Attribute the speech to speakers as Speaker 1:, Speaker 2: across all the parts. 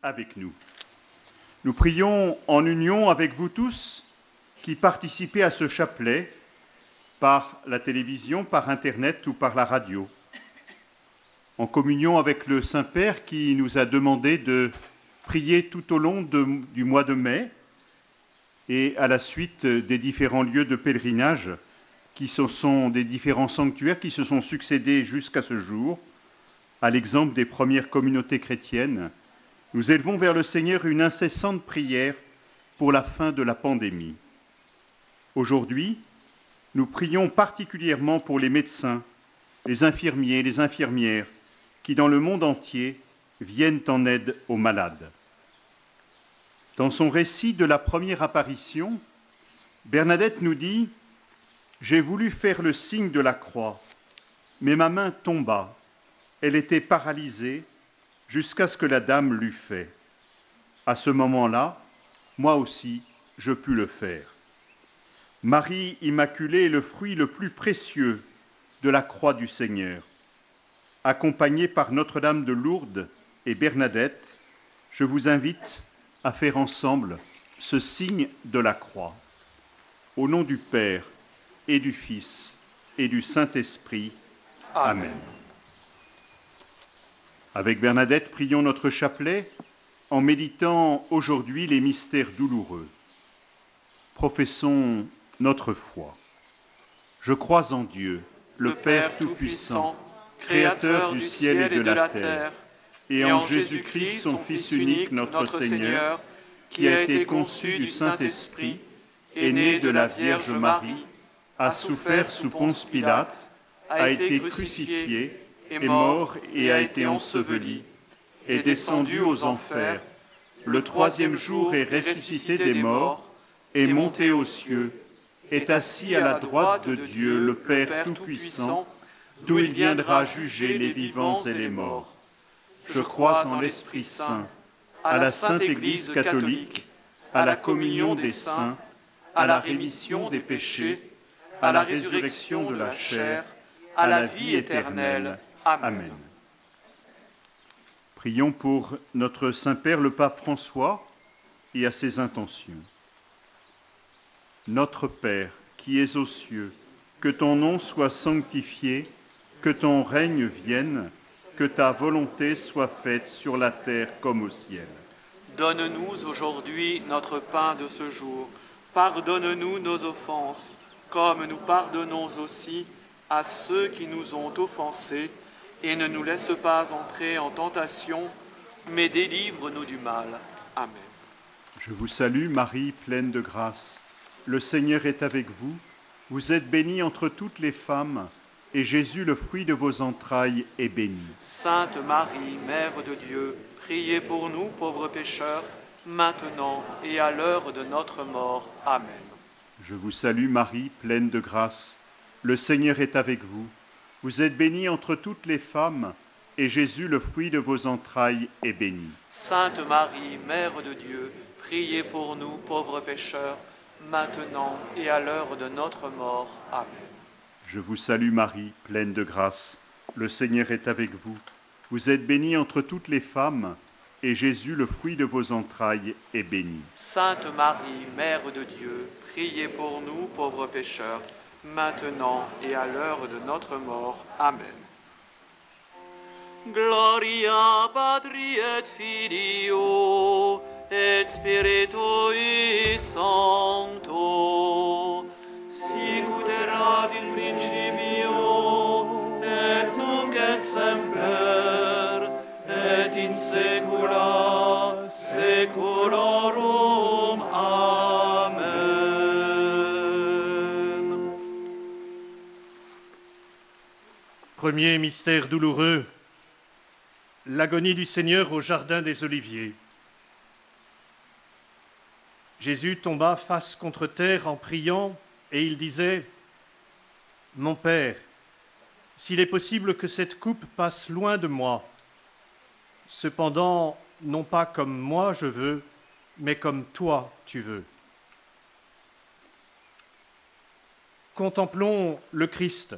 Speaker 1: avec nous. Nous prions en union avec vous tous qui participez à ce chapelet par la télévision, par Internet ou par la radio, en communion avec le Saint-Père qui nous a demandé de prier tout au long du mois de mai et à la suite des différents lieux de pèlerinage qui sont des différents sanctuaires qui se sont succédés jusqu'à ce jour, à l'exemple des premières communautés chrétiennes. Nous élevons vers le Seigneur une incessante prière pour la fin de la pandémie. Aujourd'hui, nous prions particulièrement pour les médecins, les infirmiers, les infirmières, qui dans le monde entier viennent en aide aux malades. Dans son récit de la première apparition, Bernadette nous dit « J'ai voulu faire le signe de la croix, mais ma main tomba. Elle était paralysée jusqu'à ce que la dame l'eût fait. À ce moment-là, moi aussi, je pus le faire. » Marie Immaculée est le fruit le plus précieux de la croix du Seigneur. Accompagnée par Notre-Dame de Lourdes et Bernadette, je vous invite à faire ensemble ce signe de la croix. Au nom du Père et du Fils et du Saint-Esprit. Amen. Avec Bernadette, prions notre chapelet en méditant aujourd'hui les mystères douloureux. Professons notre foi. Je crois en Dieu, le Père Tout-Puissant, Créateur du ciel et de la terre, et en Jésus-Christ, son Fils unique, notre Seigneur, qui a été conçu du Saint-Esprit, est né de la Vierge Marie, a souffert sous Ponce Pilate, a été crucifié, est mort et a été enseveli, est descendu aux enfers, le troisième jour est ressuscité des morts, est monté aux cieux, est assis à la droite de Dieu, le Père Tout-Puissant, d'où il viendra juger les vivants et les morts. Je crois en l'Esprit Saint, à la Sainte Église catholique, à la communion des saints, à la rémission des péchés, à la résurrection de la chair, à la vie éternelle. Amen. Prions pour notre Saint-Père, le Pape François, et à ses intentions. Notre Père, qui es aux cieux, que ton nom soit sanctifié, que ton règne vienne, que ta volonté soit faite sur la terre comme au ciel.
Speaker 2: Donne-nous aujourd'hui notre pain de ce jour. Pardonne-nous nos offenses, comme nous pardonnons aussi à ceux qui nous ont offensés, et ne nous laisse pas entrer en tentation, mais délivre-nous du mal. Amen.
Speaker 1: Je vous salue, Marie, pleine de grâce. Le Seigneur est avec vous. Vous êtes bénie entre toutes les femmes, et Jésus, le fruit de vos entrailles, est béni.
Speaker 2: Sainte Marie, Mère de Dieu, priez pour nous, pauvres pécheurs, maintenant et à l'heure de notre mort. Amen.
Speaker 1: Je vous salue, Marie, pleine de grâce. Le Seigneur est avec vous. Vous êtes bénie entre toutes les femmes, et Jésus, le fruit de vos entrailles, est béni.
Speaker 2: Sainte Marie, Mère de Dieu, priez pour nous, pauvres pécheurs, maintenant et à l'heure de notre mort. Amen.
Speaker 1: Je vous salue, Marie, pleine de grâce. Le Seigneur est avec vous. Vous êtes bénie entre toutes les femmes, et Jésus, le fruit de vos entrailles, est béni.
Speaker 2: Sainte Marie, Mère de Dieu, priez pour nous, pauvres pécheurs, maintenant et à l'heure de notre mort. Amen. Gloria Patri et Filio et Spiritui Sancto, sicut erat in principio, et nunc et semper, et in saecula saeculorum. Amen.
Speaker 3: Premier mystère douloureux, l'agonie du Seigneur au jardin des Oliviers. Jésus tomba face contre terre en priant, et il disait « Mon Père, s'il est possible que cette coupe passe loin de moi, cependant, non pas comme moi je veux, mais comme toi tu veux. » Contemplons le Christ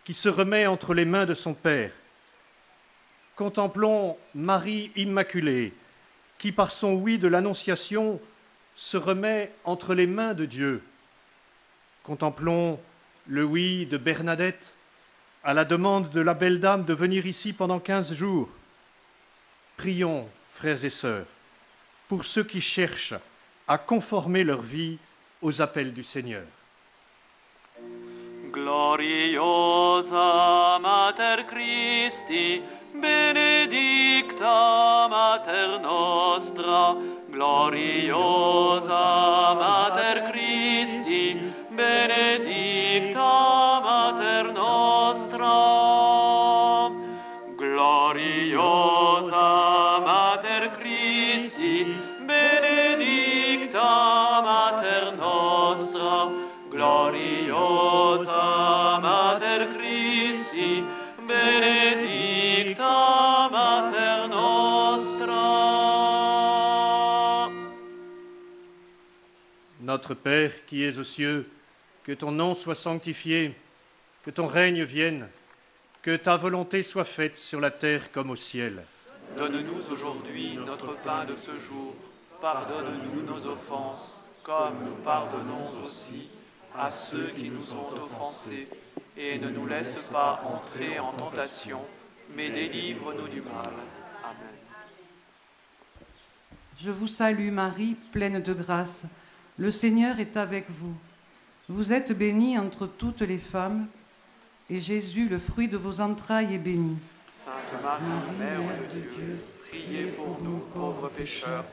Speaker 3: qui se remet entre les mains de son Père. Contemplons Marie Immaculée qui, par son oui de l'Annonciation, se remet entre les mains de Dieu. Contemplons le oui de Bernadette à la demande de la belle dame de venir ici pendant 15 jours. Prions, frères et sœurs, pour ceux qui cherchent à conformer leur vie aux appels du Seigneur.
Speaker 2: Gloriosa Mater Christi, benedicta Mater nostra, gloriosa Mater Christi, benedicta Mater nostra, gloriosa Mater Christi, benedicta Mater nostra, gloriosa Mater Christi, benedicta Mater nostra.
Speaker 3: Notre Père qui es aux cieux, que ton nom soit sanctifié, que ton règne vienne, que ta volonté soit faite sur la terre comme au ciel.
Speaker 2: Donne-nous aujourd'hui notre pain de ce jour. Pardonne-nous nos offenses, comme nous pardonnons aussi à ceux qui nous ont offensés. Et ne nous laisse pas entrer en tentation, mais délivre-nous du mal. Amen.
Speaker 4: Je vous salue Marie, pleine de grâce. Le Seigneur est avec vous. Vous êtes bénie entre toutes les femmes, et Jésus, le fruit de vos entrailles, est béni.
Speaker 2: Sainte Marie, Mère de Dieu, priez pour nous pauvres pécheurs,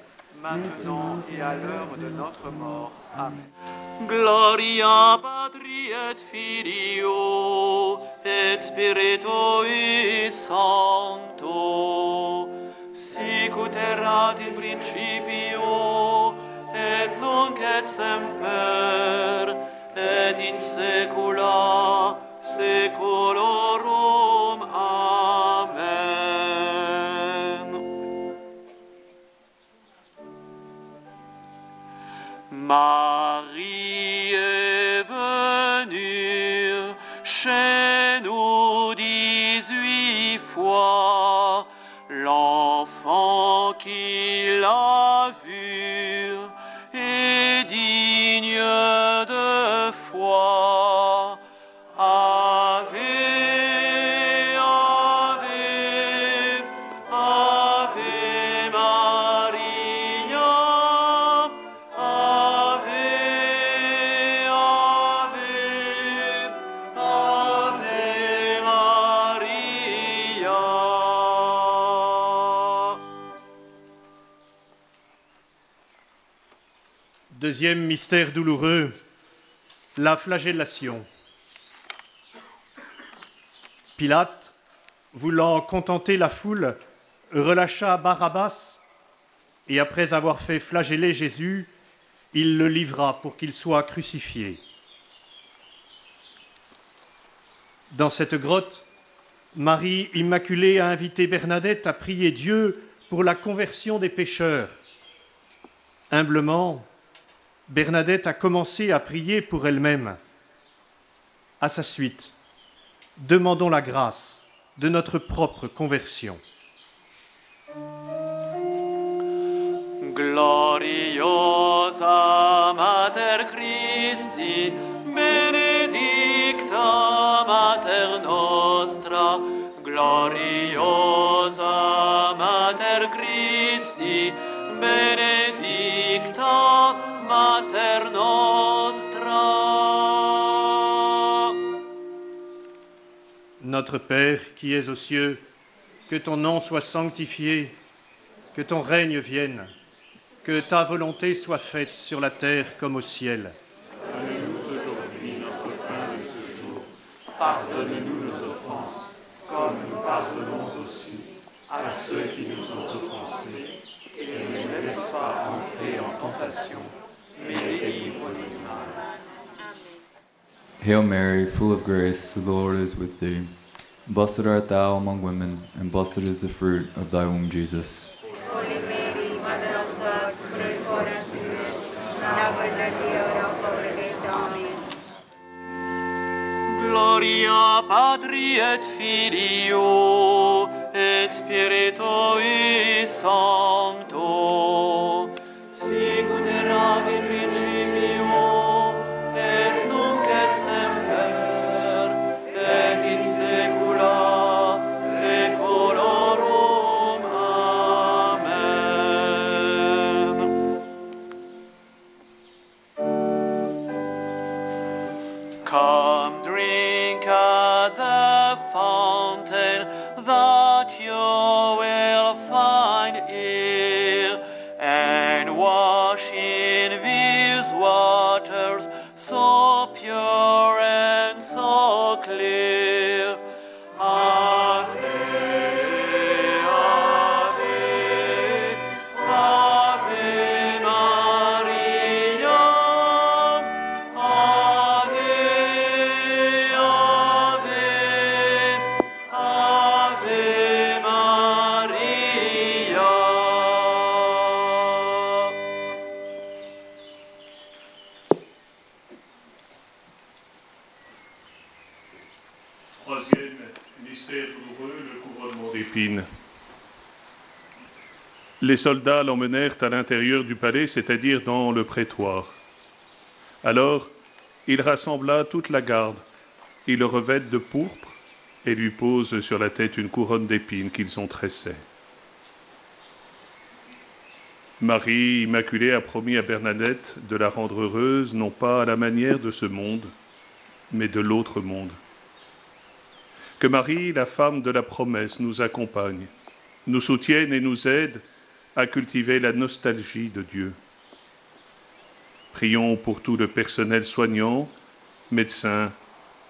Speaker 2: maintenant et à l'heure de notre mort. Amen. Gloria Patri et Filio et Spiritui Sancto, sic ut erat in principio et nunc et semper et in saecula saeculorum. Amen. Marie est venue chez nous 18 fois, l'enfant qui l'a vu est digne de foi. Ave, Ave, Ave Maria, Ave, Ave, Ave Maria.
Speaker 3: Deuxième mystère douloureux, la flagellation. Pilate, voulant contenter la foule, relâcha Barabbas et après avoir fait flageller Jésus, il le livra pour qu'il soit crucifié. Dans cette grotte, Marie Immaculée a invité Bernadette à prier Dieu pour la conversion des pécheurs. Humblement, Bernadette a commencé à prier pour elle-même. À sa suite, demandons la grâce de notre propre conversion.
Speaker 2: Gloriosa Mater Christi, benedicta Mater nostra, gloriosa Mater Christi, benedicta Mater nostra.
Speaker 3: Notre Père qui es aux cieux, que ton nom soit sanctifié, que ton règne vienne, que ta volonté soit faite sur la terre comme au ciel.
Speaker 5: Donne-nous aujourd'hui notre pain de ce jour. Pardonne-nous nos offenses, comme nous pardonnons aussi à ceux qui nous ont offensés. Et ne nous laisse pas entrer en tentation, mais délivre-nous du mal.
Speaker 6: Hail Mary, full of grace, the Lord is with thee. Blessed art thou among women, and blessed is the fruit of thy womb, Jesus.
Speaker 7: Holy Mary, Mother of God, pray for us sinners, now and at the hour of our death. Amen.
Speaker 2: Gloria Patri et Filio et Spiritui Sancto, Come drink at the fountain that you will find here, and wash in these waters so pure and so clear. Ave, Ave, Ave Maria. Ave, Ave, Ave Maria.
Speaker 8: Troisième mystère douloureux, le couronnement d'épines. Les soldats l'emmenèrent à l'intérieur du palais, c'est-à-dire dans le prétoire. Alors, il rassembla toute la garde, ils le revêtent de pourpre et lui posent sur la tête une couronne d'épines qu'ils ont tressée. Marie Immaculée a promis à Bernadette de la rendre heureuse, non pas à la manière de ce monde, mais de l'autre monde. Que Marie, la femme de la promesse, nous accompagne, nous soutienne et nous aide à cultiver la nostalgie de Dieu. Prions pour tout le personnel soignant, médecins,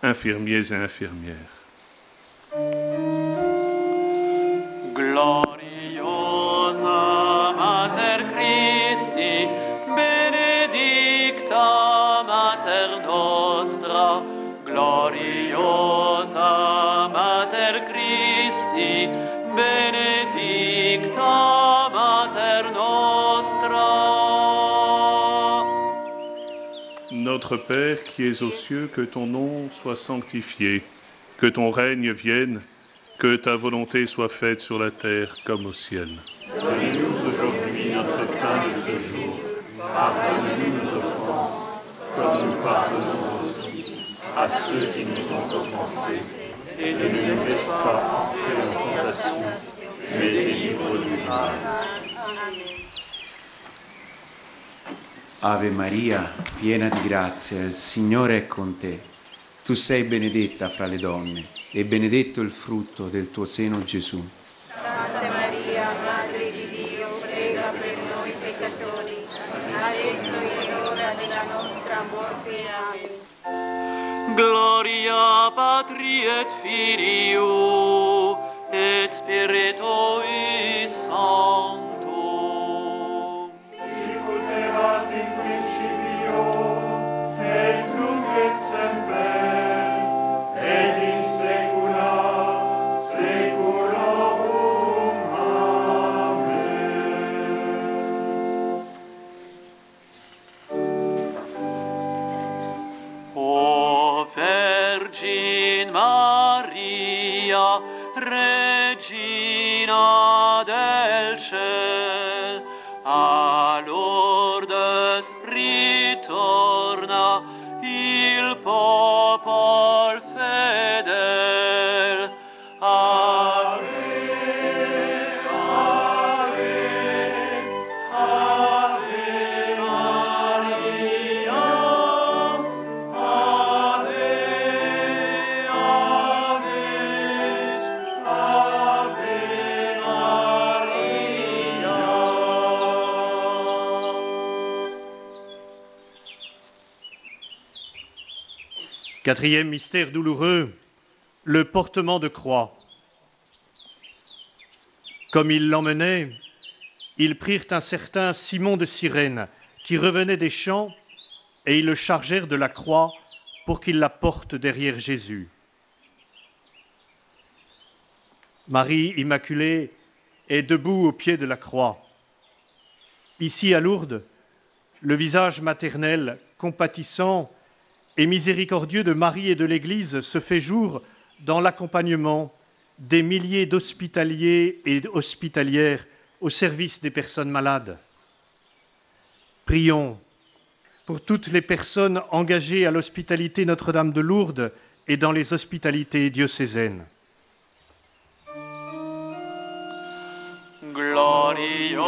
Speaker 8: infirmiers et infirmières.
Speaker 2: Gloriosa Mater Christi, benedicta Mater nostra, gloriosa Mater Christi, benedicta Mater nostra.
Speaker 8: Notre Père qui es aux cieux, que ton nom soit sanctifié, que ton règne vienne, que ta volonté soit faite sur la terre comme au ciel.
Speaker 5: Donne-nous aujourd'hui notre pain de ce jour. Pardonne-nous nos offenses, comme nous pardonnons aussi à ceux qui nous ont offensés. Et ne nous laisse pas entrer en tentation, mais délivre-nous du mal.
Speaker 9: Ave Maria, piena di grazia, il Signore è con te. Tu sei benedetta fra le donne, e benedetto il frutto del tuo seno, Gesù.
Speaker 7: Santa Maria, Madre di Dio, prega per noi peccatori, adesso e l'ora della nostra morte. Amen.
Speaker 2: Gloria Patri et Filio et Spiritui Sancto.
Speaker 5: Sicut erat in principio, et nunc et semper, et in saecula saeculorum. Amen.
Speaker 2: O Vergine Maria, Regina del ciel, a Lourdes ritorna il popol fedel. Ave, Ave, Ave Maria. Ave, Ave, Ave Maria.
Speaker 3: Quatrième mystère douloureux, le portement de croix. Comme ils l'emmenaient, ils prirent un certain Simon de Cyrène qui revenait des champs et ils le chargèrent de la croix pour qu'il la porte derrière Jésus. Marie Immaculée est debout au pied de la croix. Ici à Lourdes, le visage maternel, compatissant et miséricordieux de Marie et de l'Église se fait jour dans l'accompagnement des milliers d'hospitaliers et hospitalières au service des personnes malades. Prions pour toutes les personnes engagées à l'hospitalité Notre-Dame de Lourdes et dans les hospitalités diocésaines.
Speaker 2: Gloriosa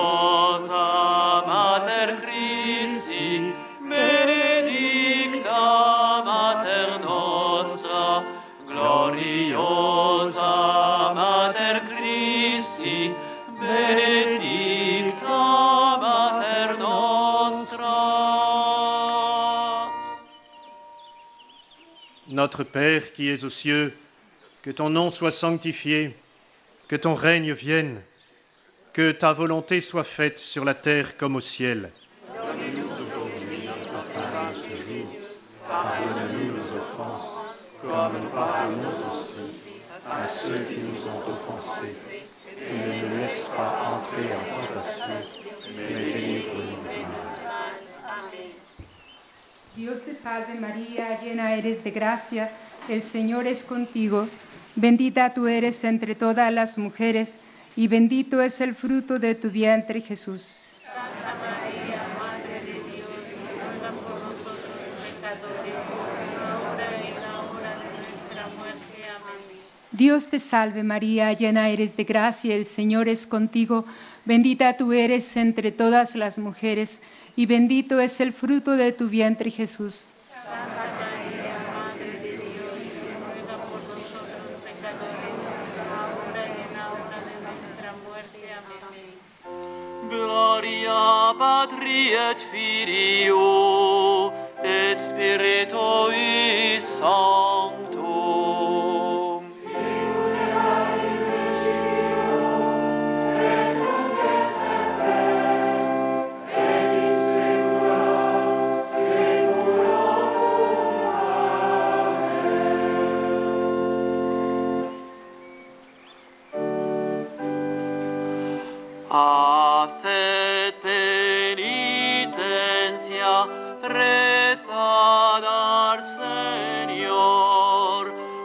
Speaker 2: Mater Christi, benedicta Mater
Speaker 3: Notre Père qui es aux cieux, que ton nom soit sanctifié, que ton règne vienne, que ta volonté soit faite sur la terre comme au ciel.
Speaker 5: Donne-nous aujourd'hui notre pain de ce jour. Pardonne-nous nos offenses, comme nous pardonnons aussi à ceux qui nous ont offensés. Et ne nous laisse pas entrer en tentation, mais délivre-nous du mal.
Speaker 10: Dios te salve María, llena eres de gracia, el Señor es contigo. Bendita tú eres entre todas las mujeres, y bendito es el fruto de tu vientre, Jesús.
Speaker 7: Santa María, Madre de Dios, ruega por nosotros pecadores, ahora y en la hora de nuestra muerte. Amén.
Speaker 10: Dios te salve María, llena eres de gracia, el Señor es contigo. Bendita tú eres entre todas las mujeres, y bendito es el fruto de tu vientre, Jesús.
Speaker 7: Santa María, Madre de Dios, ruega por nosotros pecadores, ahora y en la hora de nuestra muerte. Amén.
Speaker 2: Gloria Patri et Filio et Spiritui Sancto. Haced penitencia, rezad al Señor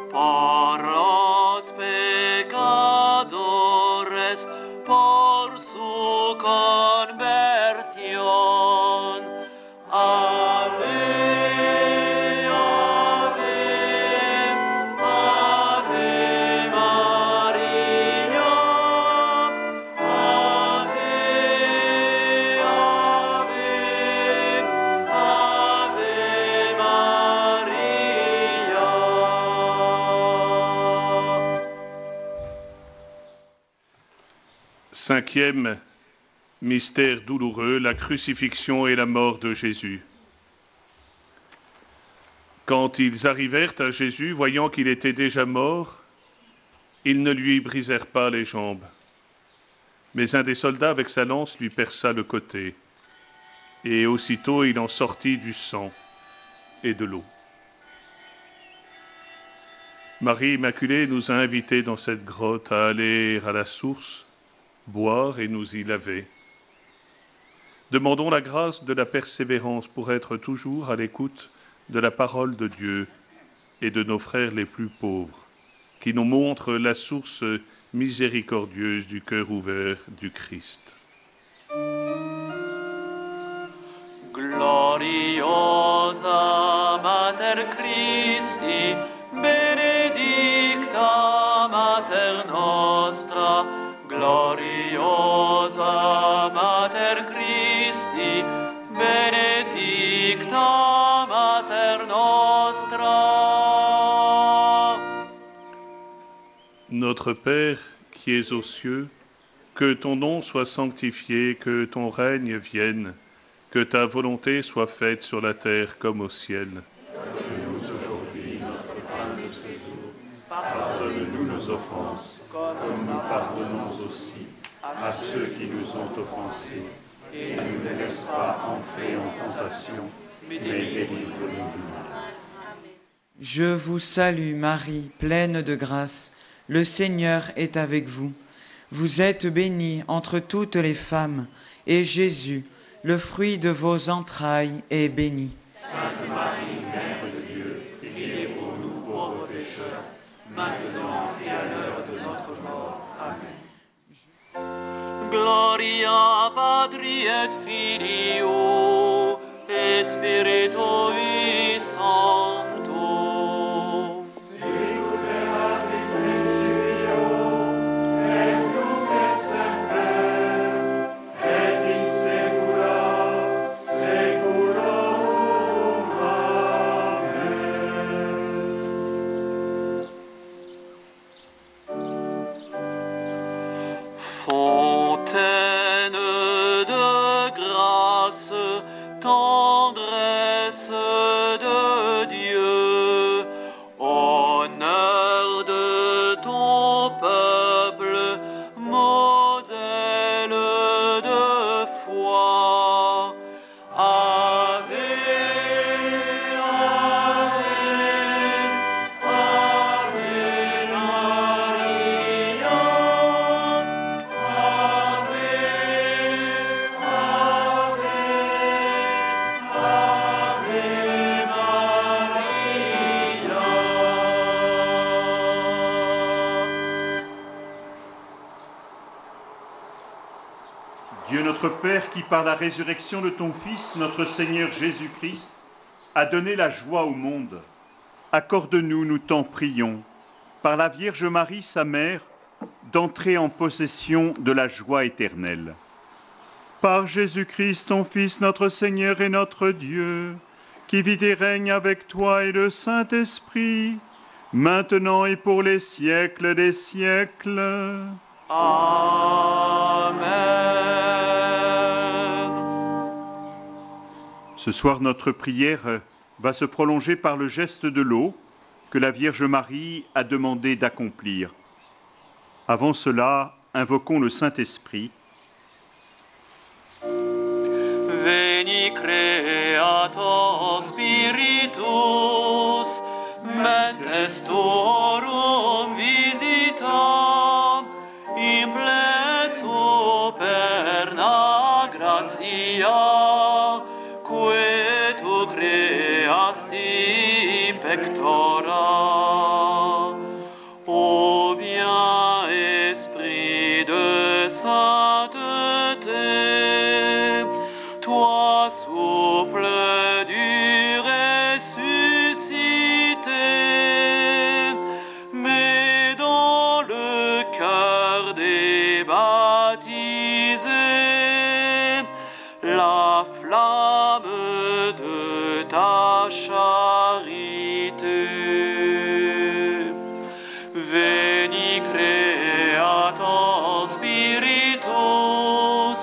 Speaker 2: por los pecadores, por su conversión. Ave, ave, ave María.
Speaker 8: Cinquième mystère douloureux, la crucifixion et la mort de Jésus. Quand ils arrivèrent à Jésus, voyant qu'il était déjà mort, ils ne lui brisèrent pas les jambes. Mais un des soldats avec sa lance lui perça le côté, et aussitôt il en sortit du sang et de l'eau. Marie Immaculée nous a invités dans cette grotte à aller à la source, boire et nous y laver. Demandons la grâce de la persévérance pour être toujours à l'écoute de la parole de Dieu et de nos frères les plus pauvres, qui nous montrent la source miséricordieuse du cœur ouvert du Christ.
Speaker 2: Gloriosa Mater Christi, benedicta Mater nostra, gloriosa Mater Christi, benedicta Mater nostra.
Speaker 8: Notre Père qui es aux cieux, que ton nom soit sanctifié, que ton règne vienne, que ta volonté soit faite sur la terre comme au ciel.
Speaker 5: Donne-nous aujourd'hui notre pain de ce jour. Pardonne-nous nos offenses, comme nous pardonnons aussi à ceux qui nous ont offensés. Et ne nous laisse pas entrer en tentation, mais délivre-nous du mal.
Speaker 11: Je vous salue Marie, pleine de grâce. Le Seigneur est avec vous. Vous êtes bénie entre toutes les femmes, et Jésus, le fruit de vos entrailles, est béni.
Speaker 5: Sainte Marie, Mère de Dieu, priez pour nous pauvres pécheurs, maintenant et à l'heure de notre mort. Amen.
Speaker 2: Gloria Patri et Filio et Spiritui Sancto. Fontaine de grâce, tendresse de Dieu,
Speaker 1: notre Père qui, par la résurrection de ton Fils, notre Seigneur Jésus-Christ, a donné la joie au monde, accorde-nous, nous t'en prions, par la Vierge Marie, sa mère, d'entrer en possession de la joie éternelle. Par Jésus-Christ, ton Fils, notre Seigneur et notre Dieu, qui vit et règne avec toi et le Saint-Esprit, maintenant et pour les siècles des siècles.
Speaker 2: Amen.
Speaker 1: Ce soir, notre prière va se prolonger par le geste de l'eau que la Vierge Marie a demandé d'accomplir. Avant cela, invoquons le Saint-Esprit.
Speaker 2: Veni Creator Spiritus, mentes tuorum visita, implet superna gratia, que tu creasti pectora. Ô viens, Esprit de sainteté, toi souffle du ressuscité, mets dans le cœur des baptisés la flamme de ta charité. Veni Creator Spiritus,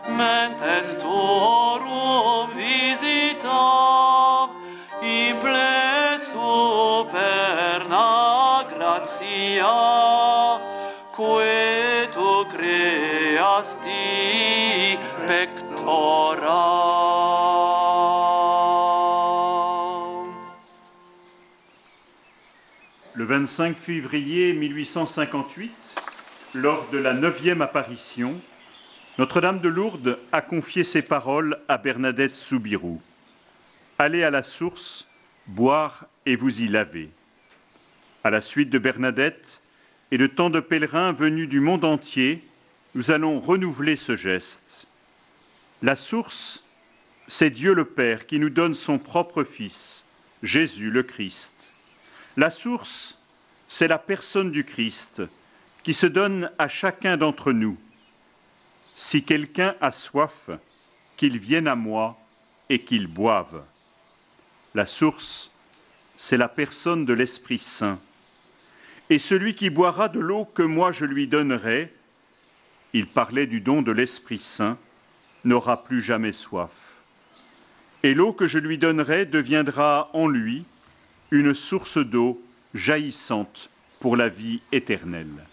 Speaker 2: mentes tuorum visita, imple superna gratia, que tu creasti pectora.
Speaker 1: Le 25 février 1858, lors de la 9e apparition, Notre-Dame de Lourdes a confié ses paroles à Bernadette Soubirous. Allez à la source, boire et vous y laver. À la suite de Bernadette et de tant de pèlerins venus du monde entier, nous allons renouveler ce geste. La source, c'est Dieu le Père qui nous donne son propre Fils, Jésus le Christ. La source, c'est la personne du Christ qui se donne à chacun d'entre nous. Si quelqu'un a soif, qu'il vienne à moi et qu'il boive. La source, c'est la personne de l'Esprit Saint. Et celui qui boira de l'eau que moi je lui donnerai, il parlait du don de l'Esprit Saint, n'aura plus jamais soif. Et l'eau que je lui donnerai deviendra en lui une source d'eau jaillissante pour la vie éternelle.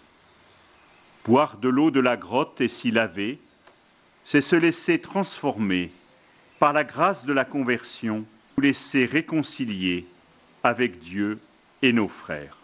Speaker 1: Boire de l'eau de la grotte et s'y laver, c'est se laisser transformer par la grâce de la conversion, nous laisser réconcilier avec Dieu et nos frères.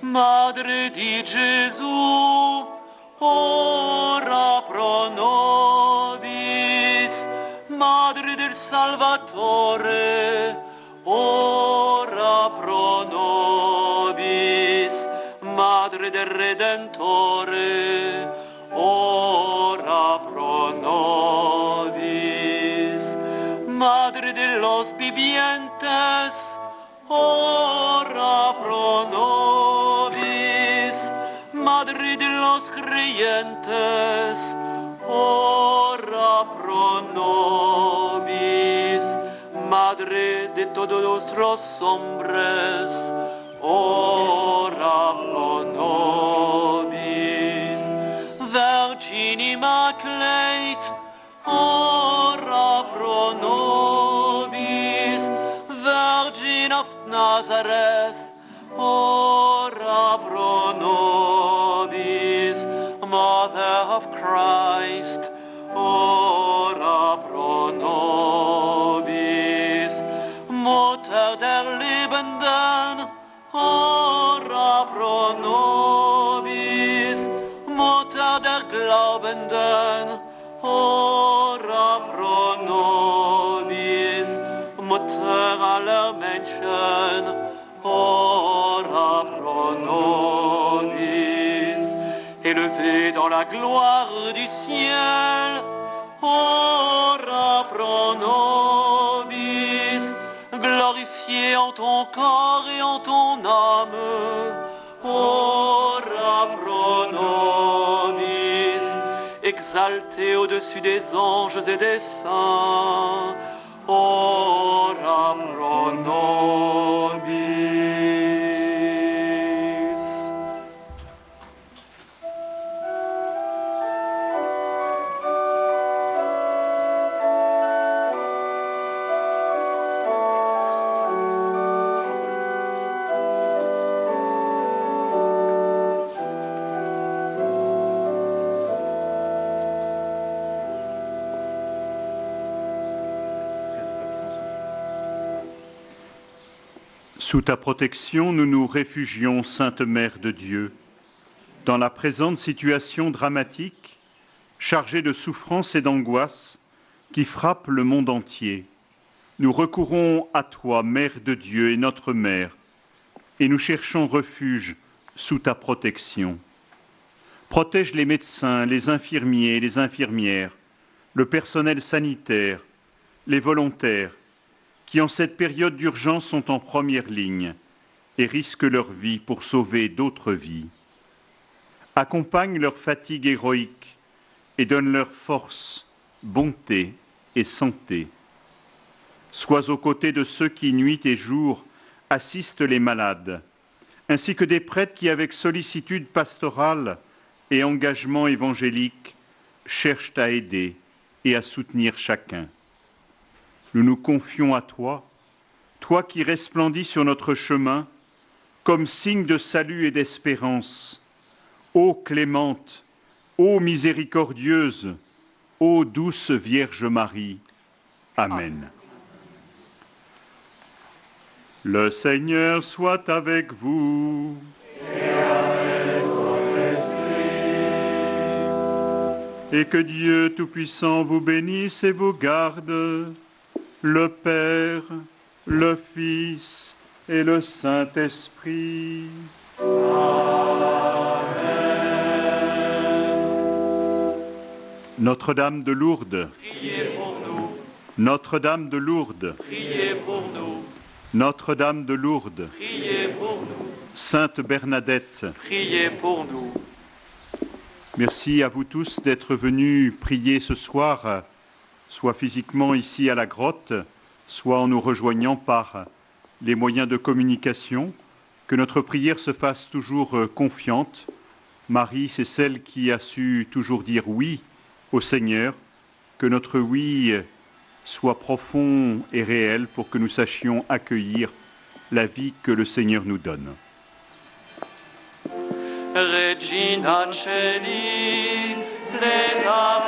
Speaker 2: Madre di Gesù, ora pro nobis, Madre del Salvatore, ora pro nobis, Madre del Redentore, ora pro nobis, Madre de los vivientes, ora pro nobis, Madre de los creyentes, ora pro nobis, Madre de todos los hombres, ora pro nobis. Virgin Immaculate, ora pro nobis. Virgin of Nazareth, ora pro nobis. Mother of Christ, ora pro nobis. Mutter der Lebenden, ora pro nobis. Mutter der Glaubenden, ora pro nobis. Mutter aller Menschen, ora pro nobis. Élevée dans la gloire du ciel, ora pro nobis. Glorifiée en ton corps et en ton âme, ora pro nobis. Exaltée au-dessus des anges et des saints, ora pro nobis.
Speaker 1: Sous ta protection, nous nous réfugions, Sainte Mère de Dieu. Dans la présente situation dramatique, chargée de souffrance et d'angoisse, qui frappe le monde entier, nous recourons à toi, Mère de Dieu et notre Mère, et nous cherchons refuge sous ta protection. Protège les médecins, les infirmiers et les infirmières, le personnel sanitaire, les volontaires, qui en cette période d'urgence sont en première ligne et risquent leur vie pour sauver d'autres vies. Accompagne leur fatigue héroïque et donne leur force, bonté et santé. Sois aux côtés de ceux qui, nuit et jour, assistent les malades, ainsi que des prêtres qui, avec sollicitude pastorale et engagement évangélique, cherchent à aider et à soutenir chacun. Nous nous confions à toi, toi qui resplendis sur notre chemin, comme signe de salut et d'espérance. Ô clémente, ô miséricordieuse, ô douce Vierge Marie. Amen. Le Seigneur soit avec vous.
Speaker 5: Et avec ton esprit.
Speaker 1: Et que Dieu Tout-Puissant vous bénisse et vous garde, le Père, le Fils et le Saint-Esprit.
Speaker 5: Amen.
Speaker 1: Notre-Dame de Lourdes,
Speaker 2: Priez pour nous.
Speaker 1: Notre-Dame de Lourdes,
Speaker 2: Priez pour nous.
Speaker 1: Notre-Dame de Lourdes,
Speaker 2: Priez pour nous.
Speaker 1: Sainte Bernadette,
Speaker 2: Priez pour nous.
Speaker 1: merci à vous tous d'être venus prier ce soir, soit physiquement ici à la grotte, soit en nous rejoignant par les moyens de communication. Que notre prière se fasse toujours confiante. Marie, c'est celle qui a su toujours dire oui au Seigneur. Que notre oui soit profond et réel pour que nous sachions accueillir la vie que le Seigneur nous donne.
Speaker 2: Regina Celi, leta